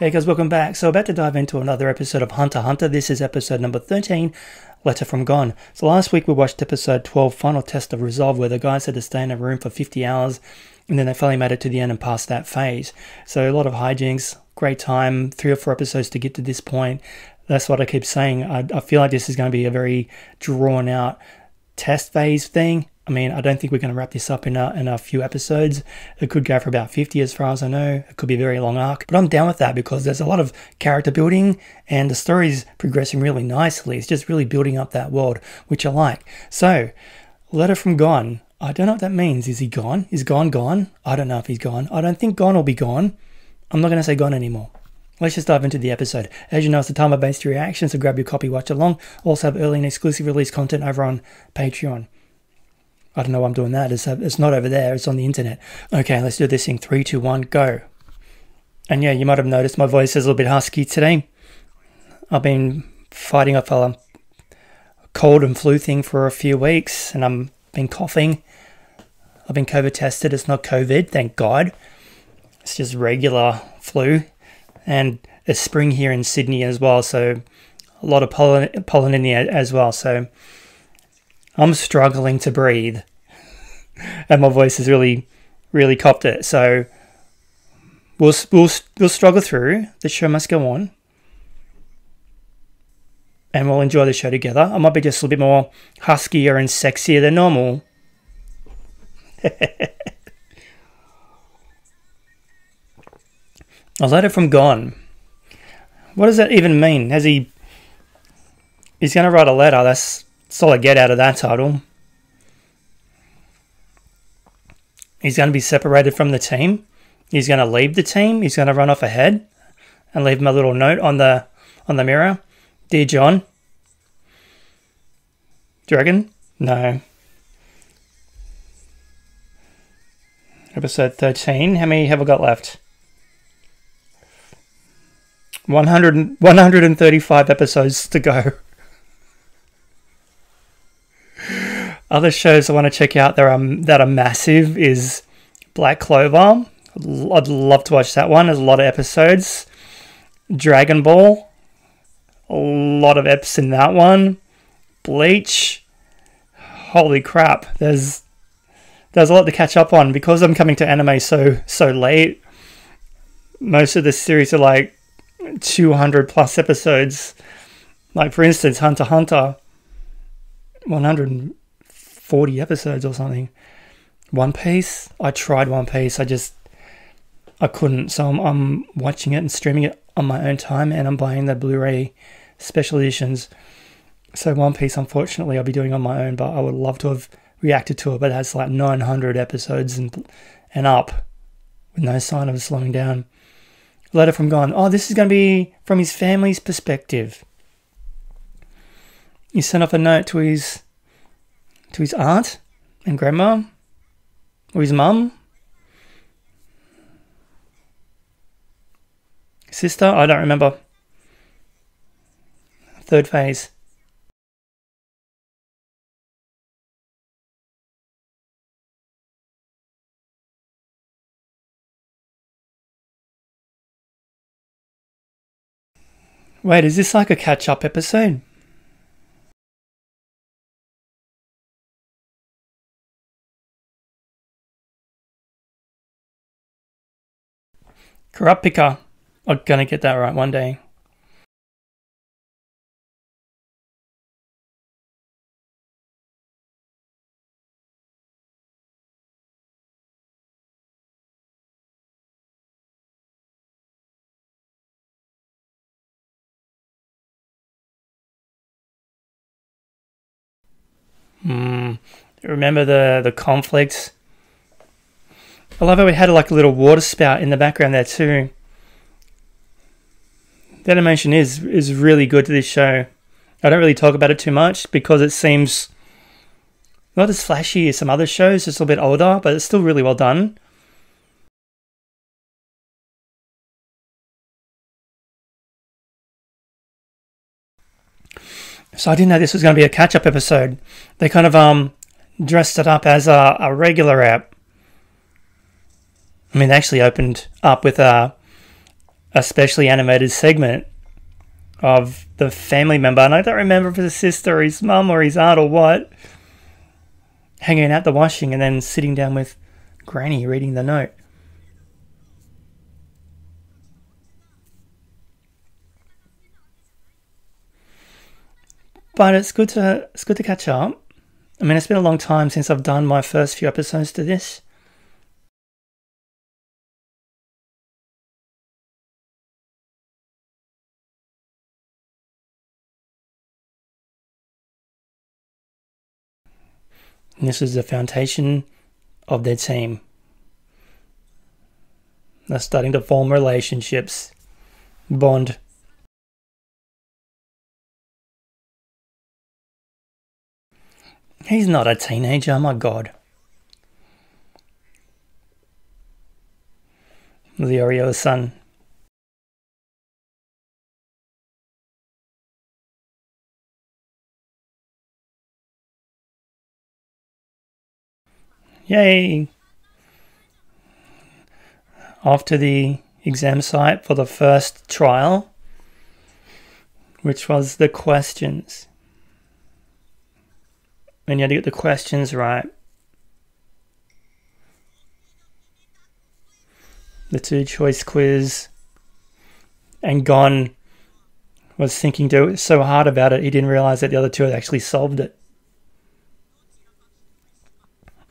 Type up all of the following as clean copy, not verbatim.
Hey guys, welcome back. So about to dive into another episode of Hunter x Hunter. This is episode number 13, Letter from Gon. So last week we watched episode 12, Final Test of Resolve, where the guys had to stay in a room for 50 hours and then they finally made it to the end and passed that phase. So a lot of hijinks, great time, 3 or 4 episodes to get to this point. That's what I keep saying. I feel like this is going to be a very drawn out test phase thing. I mean, I don't think we're going to wrap this up in a few episodes. It could go for about 50 as far as I know. It could be a very long arc. But I'm down with that because there's a lot of character building and the story's progressing really nicely. It's just really building up that world, which I like. So, Letter from Gon. I don't know what that means. Is he gone? Is Gon gone? I don't know if he's gone. I don't think Gon will be gone. I'm not going to say gone anymore. Let's just dive into the episode. As you know, it's the time of based reactions, so grab your copy, watch along. Also have early and exclusive release content over on Patreon. I don't know why I'm doing that. It's not over there. It's on the internet. Okay, let's do this in 3, 2, 1, go. And yeah, you might have noticed my voice is a little bit husky today. I've been fighting off a cold and flu thing for a few weeks, and I've been coughing. I've been COVID tested. It's not COVID, thank God. It's just regular flu. And it's spring here in Sydney as well, so a lot of pollen in the air as well. So I'm struggling to breathe, and my voice has really copped it. So we'll struggle through. The show must go on, and we'll enjoy the show together. I might be just a little bit more huskier and sexier than normal. A letter from Gon. What does that even mean? He's going to write a letter. That's all I get out of that title. He's going to be separated from the team. He's going to leave the team. He's going to run off ahead and leave him a little note on the mirror. Dear John. Do you reckon? No. Episode 13. How many have I got left? 135 episodes to go. Other shows I want to check out that are massive is Black Clover. I'd love to watch that one. There's a lot of episodes. Dragon Ball. A lot of eps in that one. Bleach. Holy crap. There's a lot to catch up on. Because I'm coming to anime so late, most of the series are like 200 plus episodes. Like for instance, Hunter x Hunter, 140 episodes or something. One Piece, I tried One Piece, I couldn't, so I'm watching it and streaming it on my own time, and I'm buying the Blu-ray special editions. So One Piece, unfortunately, I'll be doing on my own, but I would love to have reacted to it, but it has like 900 episodes and up, with no sign of slowing down. Letter from Gon. Oh, this is going to be from his family's perspective. He sent off a note to his aunt and grandma, or his mum, sister. I don't remember. 3rd phase. Wait, is this like a catch-up episode? Kurapika. I'm gonna get that right one day. Remember the conflict? I love how we had like a little water spout in the background there too. The animation is really good to this show. I don't really talk about it too much because it seems not as flashy as some other shows, just a little bit older, but it's still really well done. So I didn't know this was going to be a catch-up episode. They kind of dressed it up as a regular app. I mean, they actually opened up with a specially animated segment of the family member, and I don't remember if it's his sister or his mum or his aunt or what, hanging out the washing and then sitting down with Granny reading the note. But it's good to catch up. I mean, it's been a long time since I've done my first few episodes to this. And this is the foundation of their team. They're starting to form relationships, bond. He's not a teenager, my God. The Oreo's son. Yay! Off to the exam site for the first trial, which was the questions. And you had to get the questions right. The 2-choice quiz. And Gon was thinking so hard about it, he didn't realize that the other two had actually solved it.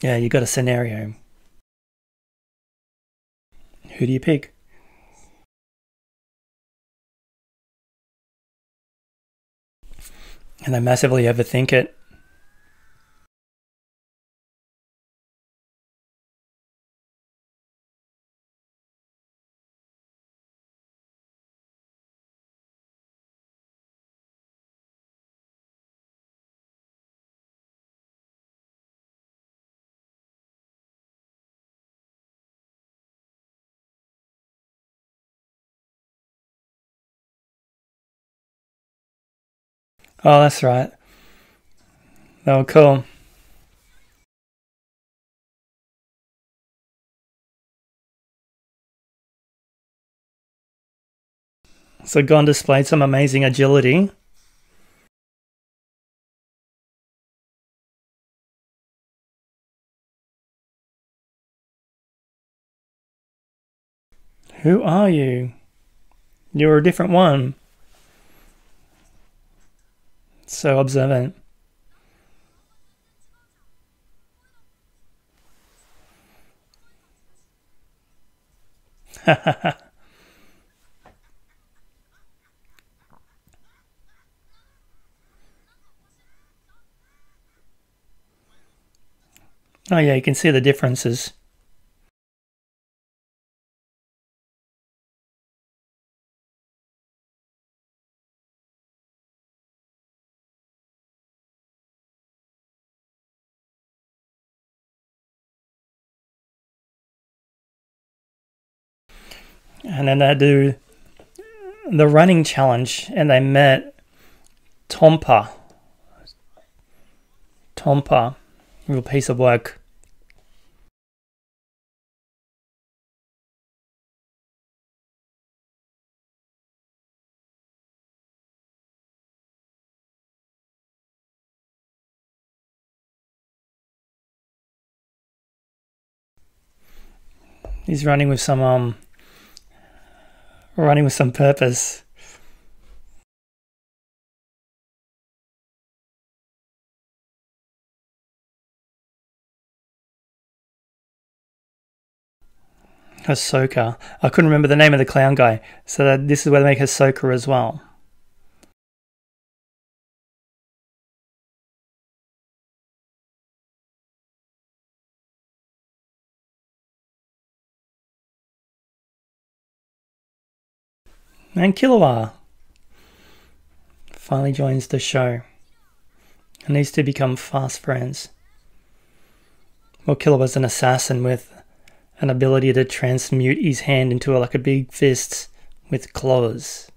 Yeah, you got a scenario. Who do you pick? And they massively overthink it. Oh, that's right. Oh, cool. So Gon displayed some amazing agility. Who are you? You're a different one. So observant. Oh yeah, you can see the differences. And then they do the running challenge, and they met Tompa. Real piece of work. He's running with some purpose. Ahsoka. I couldn't remember the name of the clown guy, so this is where they make Ahsoka as well. And Killua finally joins the show and these two become fast friends. Well, Killua's an assassin with an ability to transmute his hand into like a big fist with claws.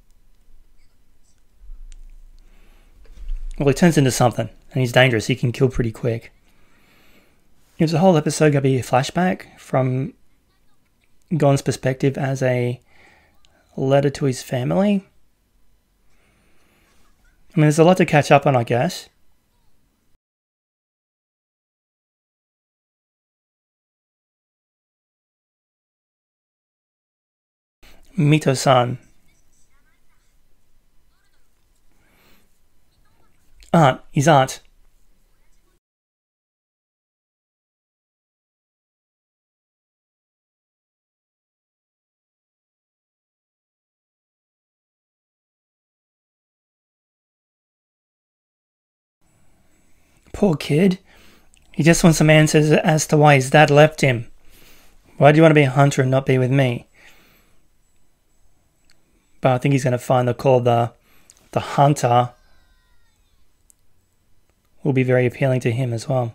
Well, he turns into something and he's dangerous. He can kill pretty quick. Is the whole episode going to be a flashback from Gon's perspective as a A letter to his family. I mean, there's a lot to catch up on, I guess. Mito-san. Aunt, his aunt. Poor kid. He just wants some answers as to why his dad left him. Why do you want to be a hunter and not be with me? But I think he's going to find the call the hunter will be very appealing to him as well.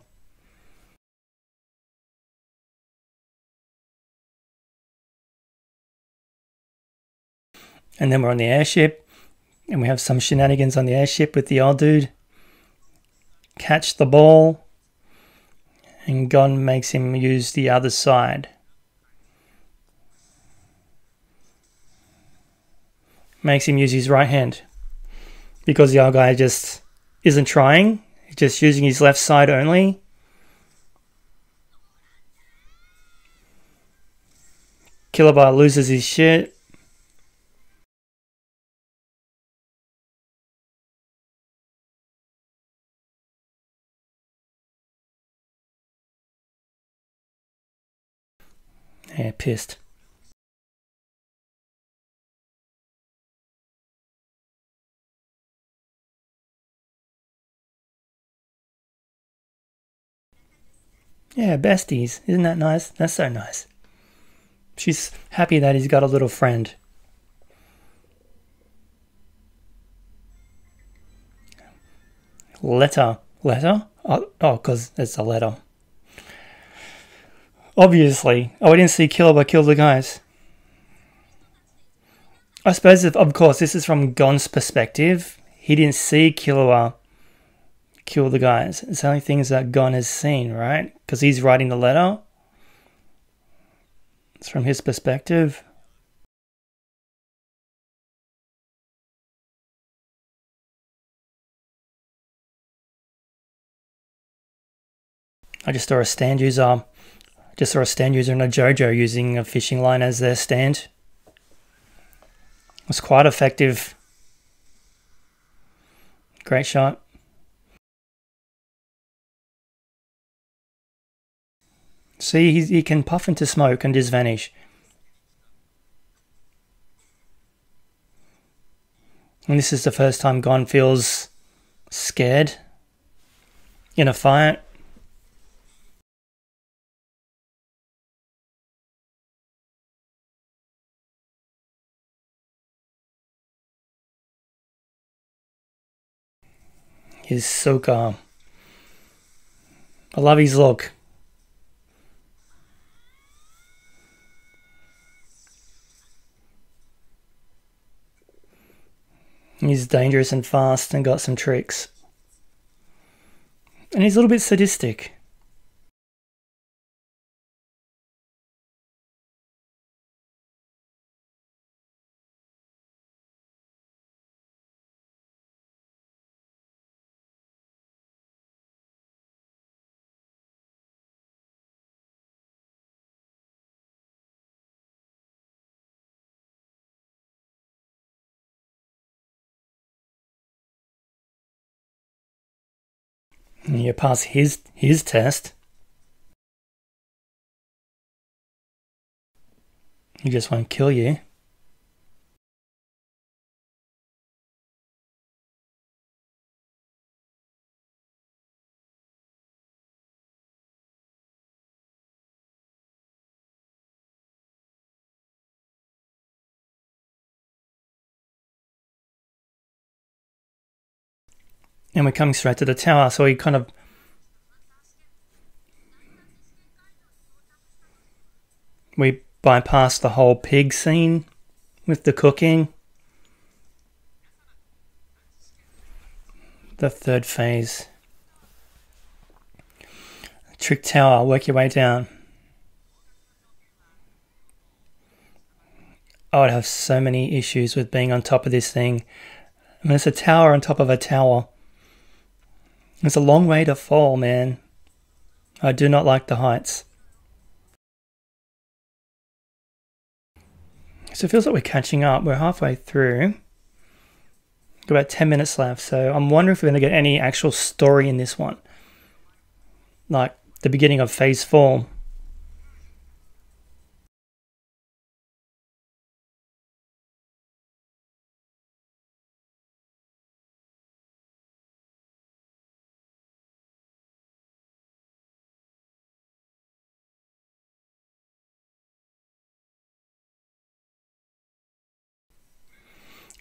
And then we're on the airship, and we have some shenanigans on the airship with the old dude. Catch the ball, and Gon makes him use the other side. Makes him use his right hand. Because the other guy just isn't trying, he's just using his left side only. Killabah loses his shit. Yeah, pissed. Yeah, besties. Isn't that nice? That's so nice. She's happy that he's got a little friend. Letter. Letter? Oh, because it's a letter. Obviously. Oh, I didn't see Killabah kill the guys. I suppose, of course, this is from Gon's perspective. He didn't see Killabah kill the guys. It's only things that Gon has seen, right? Because he's writing the letter. It's from his perspective. I just saw a stand user and a JoJo using a fishing line as their stand. It was quite effective. Great shot. See, he can puff into smoke and just vanish. And this is the first time Gon feels scared in a fight. He's so calm. I love his look. He's dangerous and fast and got some tricks. And he's a little bit sadistic. And you pass his test. He just won't kill you. And we're coming straight to the tower, so we kind of... We bypass the whole pig scene with the cooking. The third phase. Trick tower, work your way down. I would have so many issues with being on top of this thing. I mean, it's a tower on top of a tower. It's a long way to fall, man. I do not like the heights. So it feels like we're catching up. We're halfway through. Got about 10 minutes left. So I'm wondering if we're going to get any actual story in this one. Like the beginning of phase 4.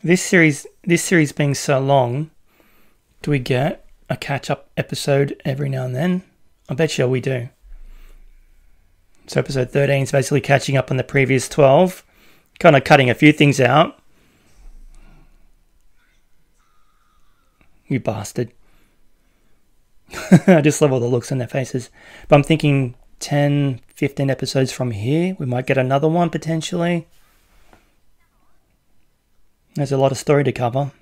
This series being so long, do we get a catch-up episode every now and then? I bet you we do. So episode 13 is basically catching up on the previous 12, kind of cutting a few things out. You bastard. I just love all the looks on their faces. But I'm thinking 10, 15 episodes from here, we might get another one potentially. There's a lot of story to cover.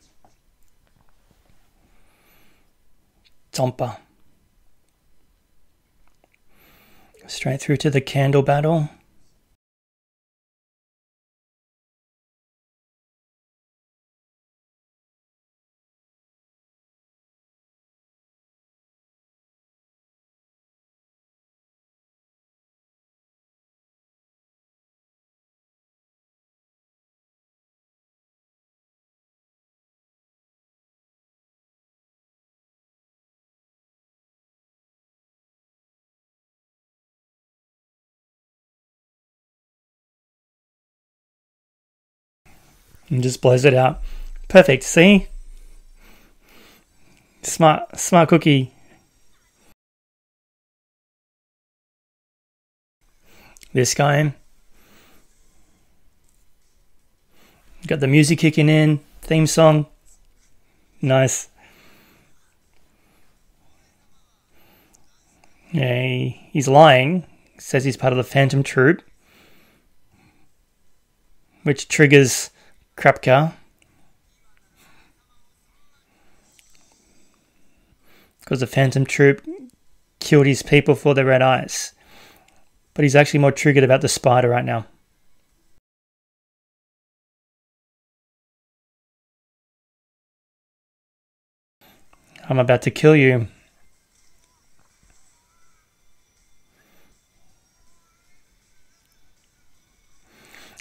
Tompa. Straight through to the candle battle. And just blows it out. Perfect, see? Smart cookie. This guy. Got the music kicking in. Theme song. Nice. Yeah, he's lying. Says he's part of the Phantom Troop. Which triggers Krapka. Because the Phantom Troop killed his people for their red eyes. But he's actually more triggered about the spider right now. I'm about to kill you.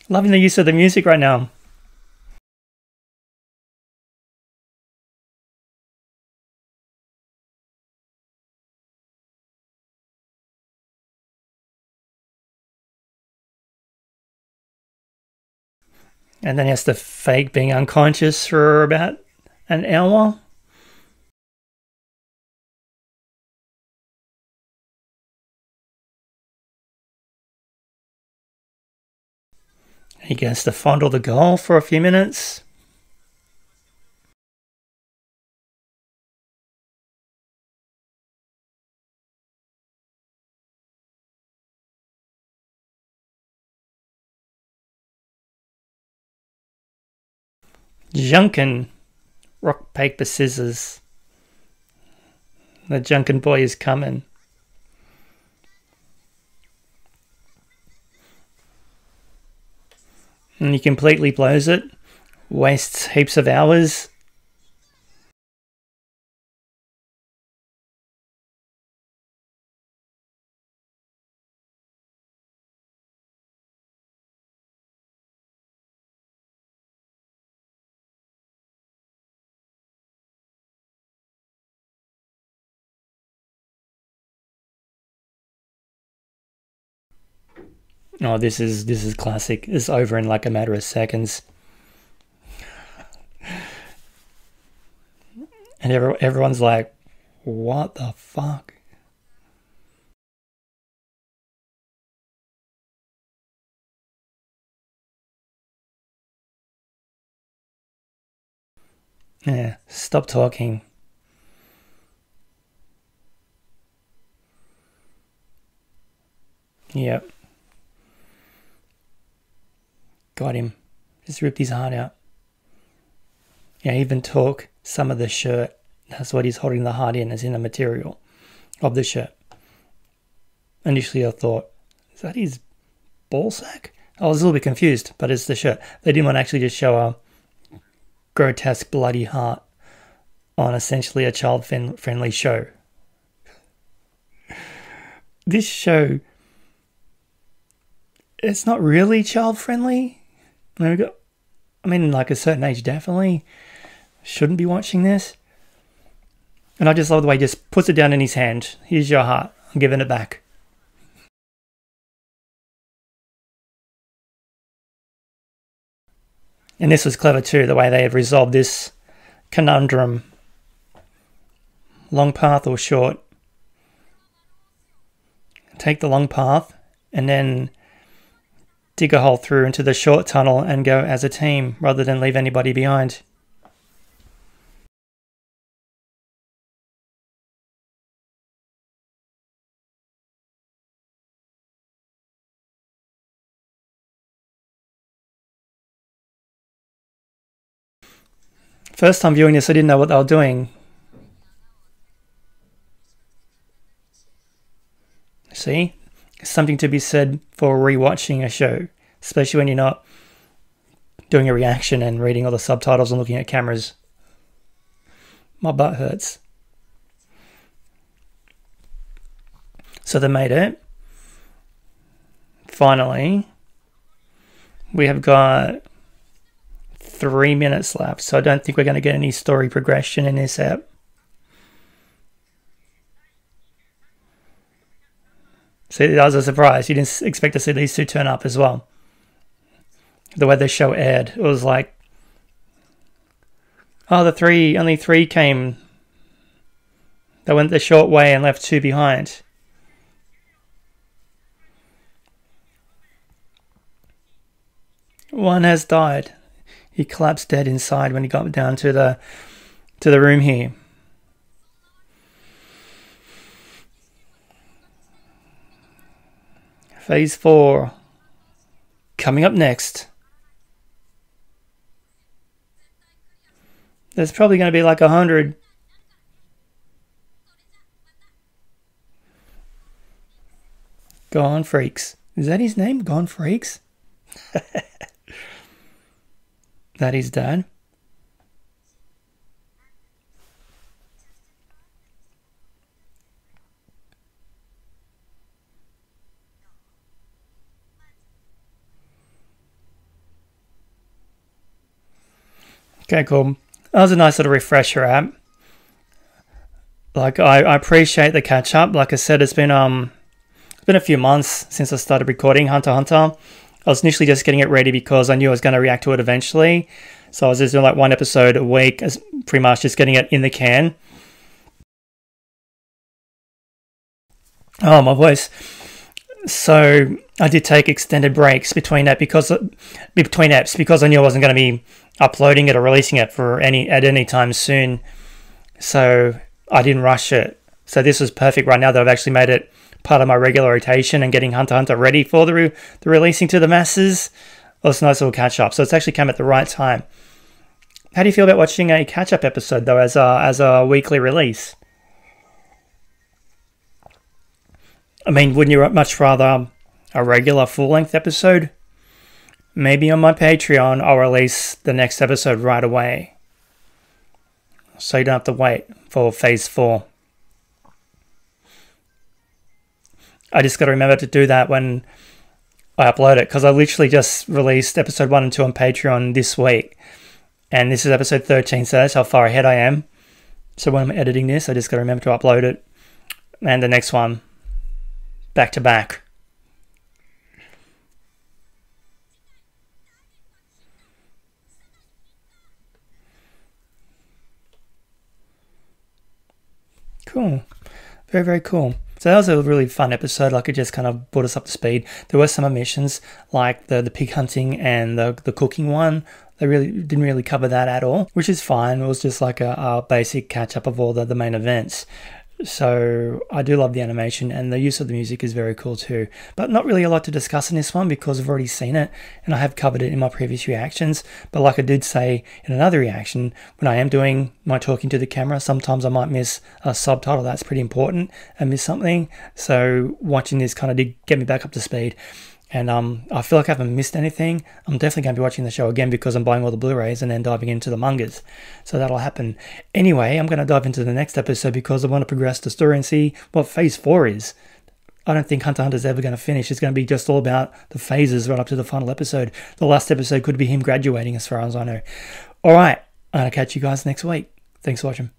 Loving the use of the music right now. And then he has to fake being unconscious for about an hour. He gets to fondle the girl for a few minutes. Junkin. Rock, paper, scissors. The Junkin boy is coming. And he completely blows it. Wastes heaps of hours. Oh, this is classic. It's over in like a matter of seconds. And everyone's like, what the fuck? Yeah, stop talking. Yep. Got him. Just ripped his heart out. Yeah, he even took some of the shirt. That's what he's holding the heart in, as in the material of the shirt. Initially I thought, is that his ball sack? I was a little bit confused, but it's the shirt. They didn't want to actually just show a grotesque bloody heart on essentially a child-friendly show. This show, it's not really child-friendly. I mean, like a certain age definitely shouldn't be watching this. And I just love the way he just puts it down in his hand. Here's your heart. I'm giving it back. And this was clever too, the way they had resolved this conundrum. Long path or short. Take the long path and then dig a hole through into the short tunnel and go as a team rather than leave anybody behind. First time viewing this, I didn't know what they were doing. See? Something to be said for rewatching a show, especially when you're not doing a reaction and reading all the subtitles and looking at cameras. My butt hurts. So they made it. Finally, we have got 3 minutes left, so I don't think we're going to get any story progression in this app. See, that was a surprise. You didn't expect to see these two turn up as well. The way the show aired, it was like, oh, only three came. They went the short way and left two behind. One has died. He collapsed dead inside when he got down to the room here. Phase 4 coming up next. There's probably going to be like 100. Gone Freaks. Is that his name? Gone Freaks? That is dad. Okay, cool. That was a nice little refresher app. Like, I appreciate the catch up. Like I said, it's been a few months since I started recording Hunter x Hunter. I was initially just getting it ready because I knew I was going to react to it eventually. So I was just doing like one episode a week, as pretty much just getting it in the can. Oh, my voice. So I did take extended breaks between apps because I knew I wasn't going to be uploading it or releasing it at any time soon. So I didn't rush it. So this was perfect right now that I've actually made it part of my regular rotation and getting Hunter x Hunter ready for the releasing to the masses. Well, it's a nice little catch up. So it's actually come at the right time. How do you feel about watching a catch up episode though as a weekly release? I mean, wouldn't you much rather a regular full-length episode? Maybe on my Patreon, I'll release the next episode right away. So you don't have to wait for Phase 4. I just got to remember to do that when I upload it, because I literally just released episode 1 and 2 on Patreon this week. And this is episode 13, so that's how far ahead I am. So when I'm editing this, I just got to remember to upload it. And the next one, back to back. Cool. Very, very cool. So that was a really fun episode. Like, it just kind of brought us up to speed. There were some omissions, like the pig hunting and the cooking one. They really didn't really cover that at all, which is fine. It was just like a basic catch up of all the main events. So I do love the animation, and the use of the music is very cool too. But not really a lot to discuss in this one because I've already seen it and I have covered it in my previous reactions. But like I did say in another reaction, when I am doing my talking to the camera, sometimes I might miss a subtitle that's pretty important and miss something. So watching this kind of did get me back up to speed. And I feel like I haven't missed anything. I'm definitely going to be watching the show again because I'm buying all the Blu-rays and then diving into the mangas. So that'll happen. Anyway, I'm going to dive into the next episode because I want to progress the story and see what Phase 4 is. I don't think Hunter x Hunter's ever going to finish. It's going to be just all about the phases right up to the final episode. The last episode could be him graduating as far as I know. Alright, I'm going to catch you guys next week. Thanks for watching.